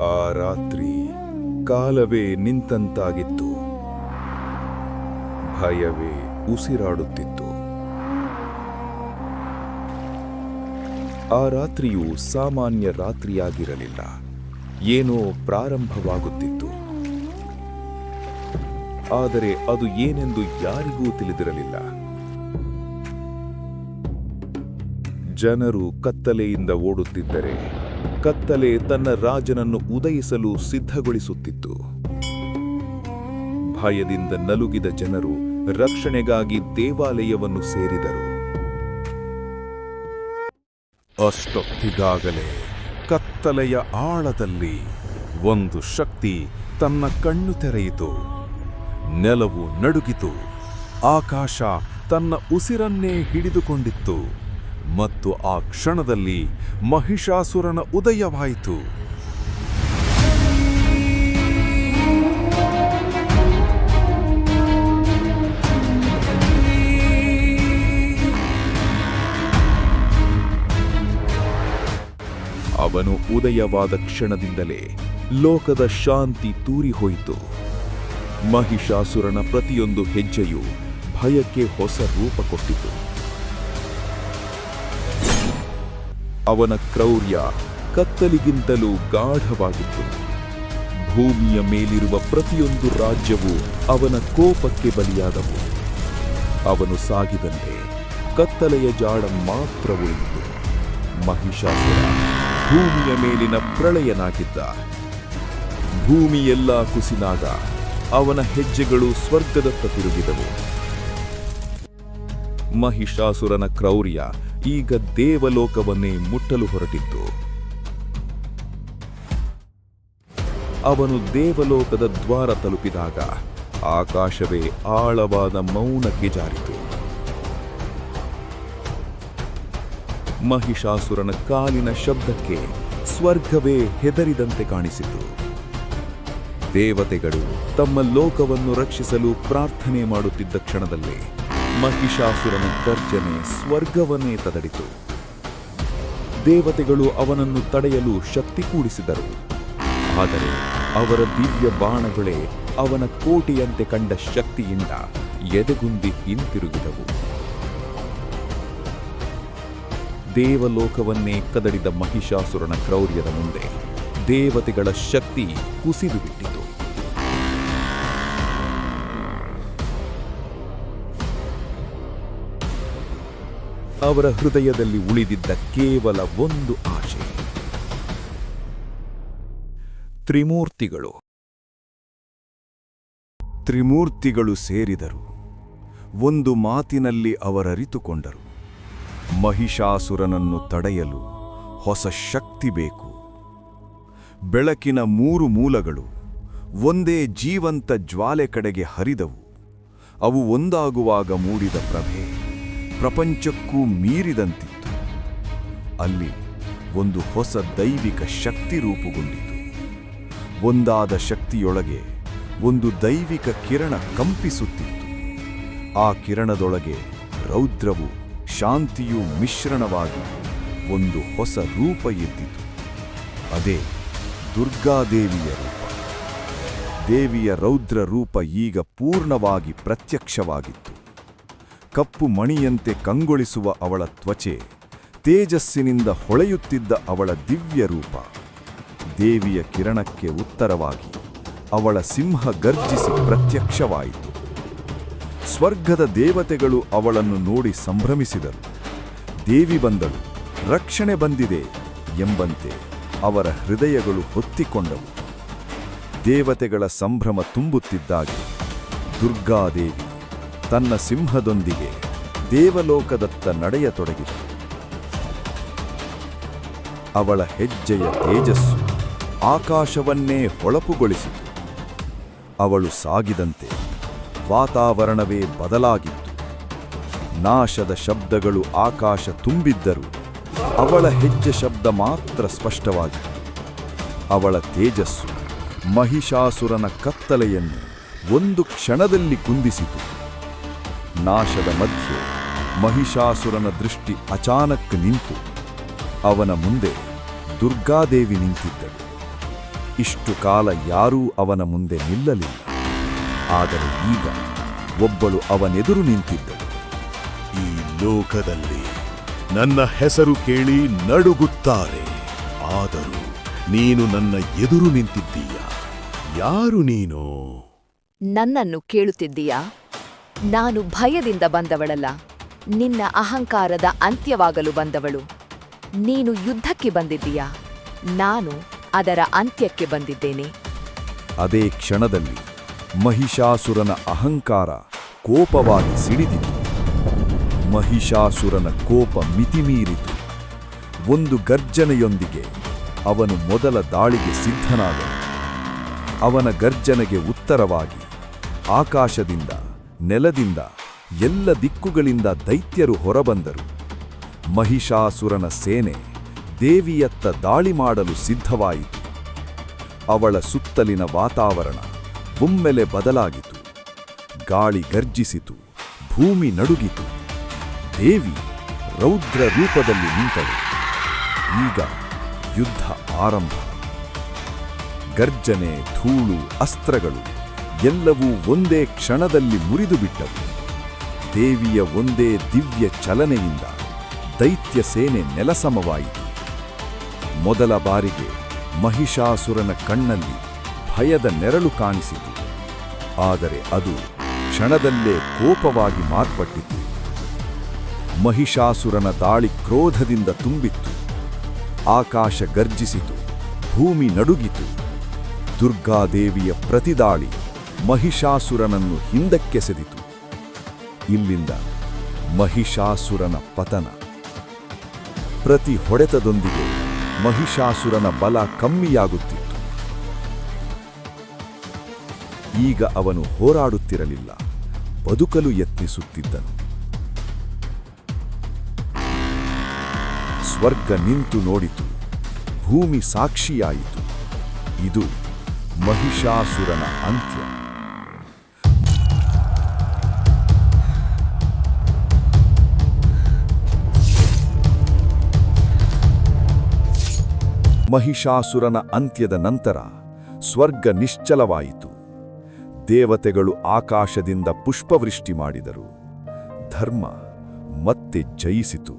ಆ ರಾತ್ರಿ ಕಾಲವೇ ನಿಂತಂತಾಗಿತ್ತು. ಭಯವೇ ಉಸಿರಾಡುತ್ತಿತ್ತು. ಆ ರಾತ್ರಿಯು ಸಾಮಾನ್ಯ ರಾತ್ರಿಯಾಗಿರಲಿಲ್ಲ. ಏನೋ ಪ್ರಾರಂಭವಾಗುತ್ತಿತ್ತು. ಆದರೆ ಅದು ಏನೆಂದು ಯಾರಿಗೂ ತಿಳಿದಿರಲಿಲ್ಲ. ಜನರು ಕತ್ತಲೆಯಿಂದ ಓಡುತ್ತಿದ್ದರೆ ಕತ್ತಲೆ ತನ್ನ ರಾಜನನ್ನು ಉದಯಿಸಲು ಸಿದ್ಧಗೊಳಿಸುತ್ತಿತ್ತು. ಭಯದಿಂದ ನಲುಗಿದ ಜನರು ರಕ್ಷಣೆಗಾಗಿ ದೇವಾಲಯವನ್ನು ಸೇರಿದರು. ಅಷ್ಟೊತ್ತಿಗಾಗಲೇ ಕತ್ತಲೆಯ ಆಳದಲ್ಲಿ ಒಂದು ಶಕ್ತಿ ತನ್ನ ಕಣ್ಣು ತೆರೆಯಿತು. ನೆಲವು ನಡುಗಿತು. ಆಕಾಶ ತನ್ನ ಉಸಿರನ್ನೇ ಹಿಡಿದುಕೊಂಡಿತ್ತು. ಮತ್ತು ಆ ಕ್ಷಣದಲ್ಲಿ ಮಹಿಷಾಸುರನ ಉದಯವಾಯಿತು. ಅವನು ಉದಯವಾದ ಕ್ಷಣದಿಂದಲೇ ಲೋಕದ ಶಾಂತಿ ತೂರಿಹೋಯಿತು. ಮಹಿಷಾಸುರನ ಪ್ರತಿಯೊಂದು ಹೆಜ್ಜೆಯು ಭಯಕ್ಕೆ ಹೊಸ ರೂಪ ಕೊಟ್ಟಿತು. ಅವನ ಕ್ರೌರ್ಯ ಕತ್ತಲಿಗಿಂತಲೂ ಗಾಢವಾಗಿತ್ತು. ಭೂಮಿಯ ಮೇಲಿರುವ ಪ್ರತಿಯೊಂದು ರಾಜ್ಯವೂ ಅವನ ಕೋಪಕ್ಕೆ ಬಲಿಯಾದವು. ಅವನು ಸಾಗಿದಂತೆ ಕತ್ತಲೆಯ ಜಾಡ ಮಾತ್ರ ಉಳಿಯಿತು. ಮಹಿಷಾಸುರ ಭೂಮಿಯ ಮೇಲಿನ ಪ್ರಳಯನಾಗಿದ್ದ. ಭೂಮಿಯೆಲ್ಲ ಕುಸಿದಾಗ ಅವನ ಹೆಜ್ಜೆಗಳು ಸ್ವರ್ಗದತ್ತ ತಿರುಗಿದವು. ಮಹಿಷಾಸುರನ ಕ್ರೌರ್ಯ ಈಗ ದೇವಲೋಕವನ್ನೇ ಮುಟ್ಟಲು ಹೊರಟಿತ್ತು. ಅವನು ದೇವಲೋಕದ ದ್ವಾರ ತಲುಪಿದಾಗ ಆಕಾಶವೇ ಆಳವಾದ ಮೌನಕ್ಕೆ ಜಾರಿತು. ಮಹಿಷಾಸುರನ ಕಾಲಿನ ಶಬ್ದಕ್ಕೆ ಸ್ವರ್ಗವೇ ಹೆದರಿದಂತೆ ಕಾಣಿಸಿತು. ದೇವತೆಗಳು ತಮ್ಮ ಲೋಕವನ್ನು ರಕ್ಷಿಸಲು ಪ್ರಾರ್ಥನೆ ಮಾಡುತ್ತಿದ್ದ ಕ್ಷಣದಲ್ಲೇ ಮಹಿಷಾಸುರನ ಗರ್ಜನೆ ಸ್ವರ್ಗವನ್ನೇ ತದಡಿತು. ದೇವತೆಗಳು ಅವನನ್ನು ತಡೆಯಲು ಶಕ್ತಿ ಕೂಡಿಸಿದರು. ಆದರೆ ಅವರ ದಿವ್ಯ ಬಾಣಗಳೇ ಅವನ ಕೋಟೆಯಂತೆ ಕಂಡ ಶಕ್ತಿಯಿಂದ ಎದೆಗುಂದಿ ಹಿಂತಿರುಗಿದವು. ದೇವಲೋಕವನ್ನೇ ಕದಡಿದ ಮಹಿಷಾಸುರನ ಕ್ರೌರ್ಯದ ಮುಂದೆ ದೇವತೆಗಳ ಶಕ್ತಿ ಕುಸಿದು ಬಿಟ್ಟಿತು. ಅವರ ಹೃದಯದಲ್ಲಿ ಉಳಿದಿದ್ದ ಕೇವಲ ಒಂದು ಆಶೆ. ತ್ರಿಮೂರ್ತಿಗಳು. ತ್ರಿಮೂರ್ತಿಗಳು ಸೇರಿದರು. ಒಂದು ಮಾತಿನಲ್ಲಿ ಅವರರಿತುಕೊಂಡರು. ಮಹಿಷಾಸುರನನ್ನು ತಡೆಯಲು ಹೊಸ ಶಕ್ತಿ ಬೇಕು. ಬೆಳಕಿನ ಮೂರು ಮೂಲಗಳು ಒಂದೇ ಜೀವಂತ ಜ್ವಾಲೆ ಕಡೆಗೆ ಹರಿದವು. ಅವು ಒಂದಾಗುವಾಗ ಮೂಡಿದ ಪ್ರಭೆ ಪ್ರಪಂಚಕ್ಕೂ ಮೀರಿದಂತಿತ್ತು. ಅಲ್ಲಿ ಒಂದು ಹೊಸ ದೈವಿಕ ಶಕ್ತಿ ರೂಪುಗೊಂಡಿತು. ಒಂದಾದ ಶಕ್ತಿಯೊಳಗೆ ಒಂದು ದೈವಿಕ ಕಿರಣ ಕಂಪಿಸುತ್ತಿತ್ತು. ಆ ಕಿರಣದೊಳಗೆ ರೌದ್ರವು ಶಾಂತಿಯು ಮಿಶ್ರಣವಾಗಿ ಒಂದು ಹೊಸ ರೂಪ ಎದ್ದಿತು. ಅದೇ ದುರ್ಗಾದೇವಿಯ ರೂಪ. ದೇವಿಯ ರೌದ್ರ ರೂಪ ಈಗ ಪೂರ್ಣವಾಗಿ ಪ್ರತ್ಯಕ್ಷವಾಗಿತ್ತು. ಕಪ್ಪು ಮಣಿಯಂತೆ ಕಂಗೊಳಿಸುವ ಅವಳ ತ್ವಚೆ, ತೇಜಸ್ಸಿನಿಂದ ಹೊಳೆಯುತ್ತಿದ್ದ ಅವಳ ದಿವ್ಯ ರೂಪ. ದೇವಿಯ ಕಿರಣಕ್ಕೆ ಉತ್ತರವಾಗಿ ಅವಳ ಸಿಂಹ ಗರ್ಜಿಸಿ ಪ್ರತ್ಯಕ್ಷವಾಯಿತು. ಸ್ವರ್ಗದ ದೇವತೆಗಳು ಅವಳನ್ನು ನೋಡಿ ಸಂಭ್ರಮಿಸಿದರು. ದೇವಿ ಬಂದಳು, ರಕ್ಷಣೆ ಬಂದಿದೆ ಎಂಬಂತೆ ಅವರ ಹೃದಯಗಳು ಹೊತ್ತಿಕೊಂಡವು. ದೇವತೆಗಳ ಸಂಭ್ರಮ ತುಂಬುತ್ತಿದ್ದಾಗೆ ದುರ್ಗಾದೇವಿ ತನ್ನ ಸಿಂಹದೊಂದಿಗೆ ದೇವಲೋಕದತ್ತ ನಡೆಯತೊಡಗಿದಳು. ಅವಳ ಹೆಜ್ಜೆಯ ತೇಜಸ್ಸು ಆಕಾಶವನ್ನೇ ಹೊಳಪುಗೊಳಿಸಿತು. ಅವಳು ಸಾಗಿದಂತೆ ವಾತಾವರಣವೇ ಬದಲಾಗಿತ್ತು. ನಾಶದ ಶಬ್ದಗಳು ಆಕಾಶ ತುಂಬಿದ್ದರು. ಅವಳ ಹೆಜ್ಜೆ ಶಬ್ದ ಮಾತ್ರ ಸ್ಪಷ್ಟವಾಗಿತ್ತು. ಅವಳ ತೇಜಸ್ಸು ಮಹಿಷಾಸುರನ ಕತ್ತಲೆಯನ್ನು ಒಂದು ಕ್ಷಣದಲ್ಲಿ ಕುಂದಿಸಿತು. ನಾಶದ ಮಧ್ಯೆ ಮಹಿಷಾಸುರನ ದೃಷ್ಟಿ ಅಚಾನಕ್ ನಿಂತು ಅವನ ಮುಂದೆ ದುರ್ಗಾದೇವಿ ನಿಂತಿದ್ದಳು. ಇಷ್ಟು ಕಾಲ ಯಾರೂ ಅವನ ಮುಂದೆ ನಿಲ್ಲಲಿಲ್ಲ. ಆದರೆ ಈಗ ಒಬ್ಬಳು ಅವನೆದುರು ನಿಂತಿದ್ದಳು. ಈ ಲೋಕದಲ್ಲಿ ನನ್ನ ಹೆಸರು ಕೇಳಿ ನಡುಗುತ್ತಾರೆ. ಆದರೂ ನೀನು ನನ್ನ ಎದುರು ನಿಂತಿದ್ದೀಯ. ಯಾರು ನೀನು? ನನ್ನನ್ನು ಕೇಳುತ್ತಿದ್ದೀಯಾ? ನಾನು ಭಯದಿಂದ ಬಂದವಳಲ್ಲ, ನಿನ್ನ ಅಹಂಕಾರದ ಅಂತ್ಯವಾಗಲು ಬಂದವಳು. ನೀನು ಯುದ್ಧಕ್ಕೆ ಬಂದಿದ್ದೀಯಾ? ನಾನು ಅದರ ಅಂತ್ಯಕ್ಕೆ ಬಂದಿದ್ದೇನೆ. ಅದೇ ಕ್ಷಣದಲ್ಲಿ ಮಹಿಷಾಸುರನ ಅಹಂಕಾರ ಕೋಪವಾಗಿ ಸಿಡಿದಿತು. ಮಹಿಷಾಸುರನ ಕೋಪ ಮಿತಿಮೀರಿತು. ಒಂದು ಗರ್ಜನೆಯೊಂದಿಗೆ ಅವನು ಮೊದಲ ದಾಳಿಗೆ ಸಿದ್ಧನಾದನು. ಅವನ ಗರ್ಜನೆಗೆ ಉತ್ತರವಾಗಿ ಆಕಾಶದಿಂದ, ನೆಲದಿಂದ, ಎಲ್ಲ ದಿಕ್ಕುಗಳಿಂದ ದೈತ್ಯರು ಹೊರಬಂದರು. ಮಹಿಷಾಸುರನ ಸೇನೆ ದೇವಿಯತ್ತ ದಾಳಿ ಮಾಡಲು ಸಿದ್ಧವಾಯಿತು. ಅವಳ ಸುತ್ತಲಿನ ವಾತಾವರಣ ಒಮ್ಮೆಲೆ ಬದಲಾಗಿತು. ಗಾಳಿ ಗರ್ಜಿಸಿತು, ಭೂಮಿ ನಡುಗಿತು. ದೇವಿ ರೌದ್ರ ರೂಪದಲ್ಲಿ ನಿಂತಳು. ಈಗ ಯುದ್ಧ ಆರಂಭ. ಗರ್ಜನೆ, ಧೂಳು, ಅಸ್ತ್ರಗಳು ಎಲ್ಲವೂ ಒಂದೇ ಕ್ಷಣದಲ್ಲಿ ಮುರಿದುಬಿಟ್ಟವು. ದೇವಿಯ ಒಂದೇ ದಿವ್ಯ ಚಲನೆಯಿಂದ ದೈತ್ಯ ಸೇನೆ ನೆಲಸಮವಾಯಿತು. ಮೊದಲ ಬಾರಿಗೆ ಮಹಿಷಾಸುರನ ಕಣ್ಣಲ್ಲಿ ಭಯದ ನೆರಳು ಕಾಣಿಸಿತು. ಆದರೆ ಅದು ಕ್ಷಣದಲ್ಲೇ ಕೋಪವಾಗಿ ಮಾರ್ಪಟ್ಟಿತು. ಮಹಿಷಾಸುರನ ದಾಳಿ ಕ್ರೋಧದಿಂದ ತುಂಬಿತ್ತು. ಆಕಾಶ ಗರ್ಜಿಸಿತು, ಭೂಮಿ ನಡುಗಿತು. ದುರ್ಗಾದೇವಿಯ ಪ್ರತಿದಾಳಿ ಮಹಿಷಾಸುರನನ್ನು ಹಿಂದಕ್ಕೆಸೆದಿತು. ಇಲ್ಲಿಂದ ಮಹಿಷಾಸುರನ ಪತನ. ಪ್ರತಿ ಹೊಡೆತದೊಂದಿಗೆ ಮಹಿಷಾಸುರನ ಬಲ ಕಮ್ಮಿಯಾಗುತ್ತಿತ್ತು. ಈಗ ಅವನು ಹೋರಾಡುತ್ತಿರಲಿಲ್ಲ, ಬದುಕಲು ಯತ್ನಿಸುತ್ತಿದ್ದನು. ಸ್ವರ್ಗ ನಿಂತು ನೋಡಿತು, ಭೂಮಿ ಸಾಕ್ಷಿಯಾಯಿತು. ಇದು ಮಹಿಷಾಸುರನ ಅಂತ್ಯ. ಮಹಿಷಾಸುರನ ಅಂತ್ಯದ ನಂತರ ಸ್ವರ್ಗ ನಿಶ್ಚಲವಾಯಿತು. ದೇವತೆಗಳು ಆಕಾಶದಿಂದ ಪುಷ್ಪವೃಷ್ಟಿ ಮಾಡಿದರು. ಧರ್ಮ ಮತ್ತೆ ಜಯಿಸಿತು.